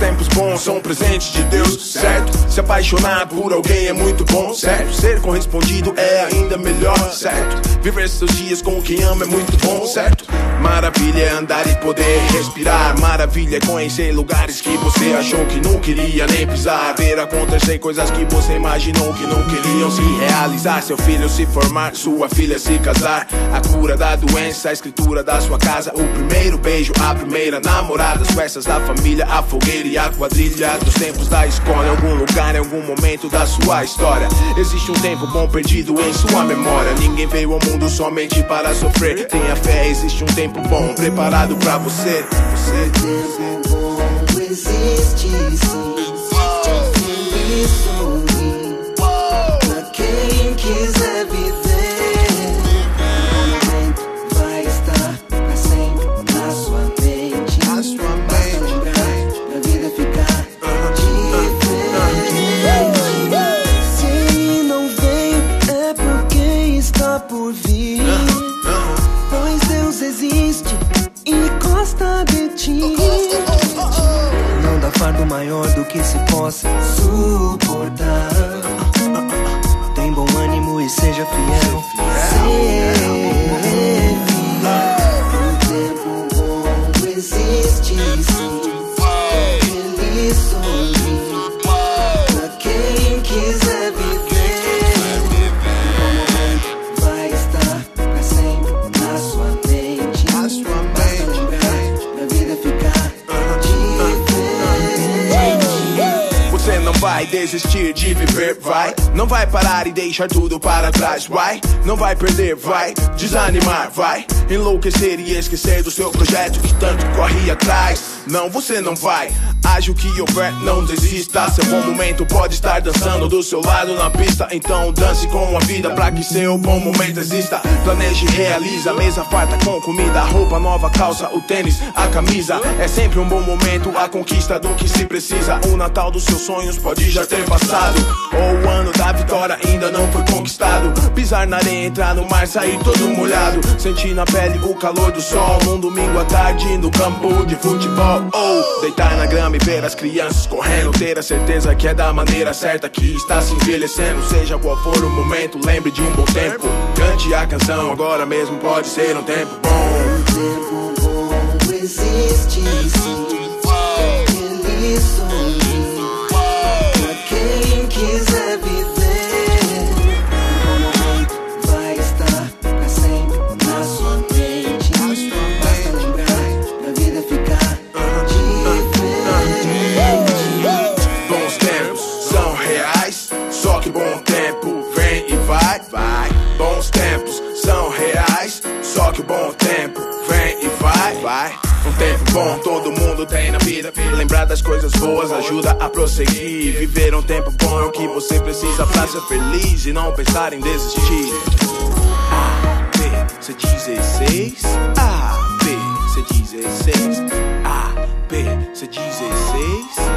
tempos bons são presentes de Deus, certo? Se apaixonar por alguém é muito bom, certo? Ser correspondido é ainda melhor, certo? Viver seus dias com quem ama é muito bom, certo? Maravilha é andar e poder respirar. Maravilha é conhecer lugares que você achou que não queria nem pisar. Ver acontecer coisas que você imaginou que não queriam se realizar. Seu filho se formar, sua filha se casar. A cura da doença, a escritura da sua casa. O primeiro beijo, a primeira namorada. As festas da família, a fogueira e a quadrilha dos tempos da escola. Em algum lugar, em algum momento da sua história. Existe um tempo bom perdido em sua memória. Ninguém veio ao mundo somente para sofrer. Tenha fé, existe um tempo bom preparado pra você. Tempo bom existe sim. Isso pra quem quiser viver. O momento vai estar pra sempre na sua mente. Basta lembrar pra vida ficar diferente. Se ele não veio é porque está por vir. Pois Deus existe e gosta de ti. Não dá fardo maior do que se possa suportar. Tem bom ânimo e seja fiel. Ser fiel. O tempo bom existe sim. Feliz sorrir pra quem quiser viver. Vai estar pra sempre na sua mente. Basta lembrar pra vida ficar diferente. Você não vai desistir de viver, vai. Não vai parar e deixar tudo para trás, vai. Não vai perder, vai. Desanimar, vai. Enlouquecer e esquecer do seu projeto que tanto corre atrás. Não, você não vai. Age o que houver, não desista. Seu bom momento pode estar dançando do seu lado na pista. Então dance com a vida pra que seu bom momento exista. Planeje e realiza, mesa farta com comida, roupa nova, calça, o tênis, a camisa. É sempre um bom momento, a conquista do que se precisa. O Natal dos seus sonhos pode já ter passado, ou o ano da vitória ainda não foi conquistado. Pisar na areia, entrar no mar, sair todo molhado. Sentir na pele o calor do sol num domingo à tarde no campo de futebol. Ou deitar na grama e ver as crianças correndo. Ter a certeza que é da maneira certa que está se envelhecendo. Seja qual for o momento, lembre de um bom tempo. Cante a canção, agora mesmo pode ser um tempo bom. Tempo bom existe sim. Feliz sorrir pra quem quiser viver. O momento vai estar pra sempre na sua mente. Basta lembrar pra vida ficar diferente. Bons tempos são reais, só que bom tempo vem e vai, vai. Bons tempos são reais, só que o bom tempo vem e vai, vai. Um tempo bom todo mundo tem na vida. Lembrar das coisas boas ajuda a prosseguir. Viver um tempo bom é o que você precisa pra ser feliz e não pensar em desistir. A, B, C16. A, B, C16. A, B, C16.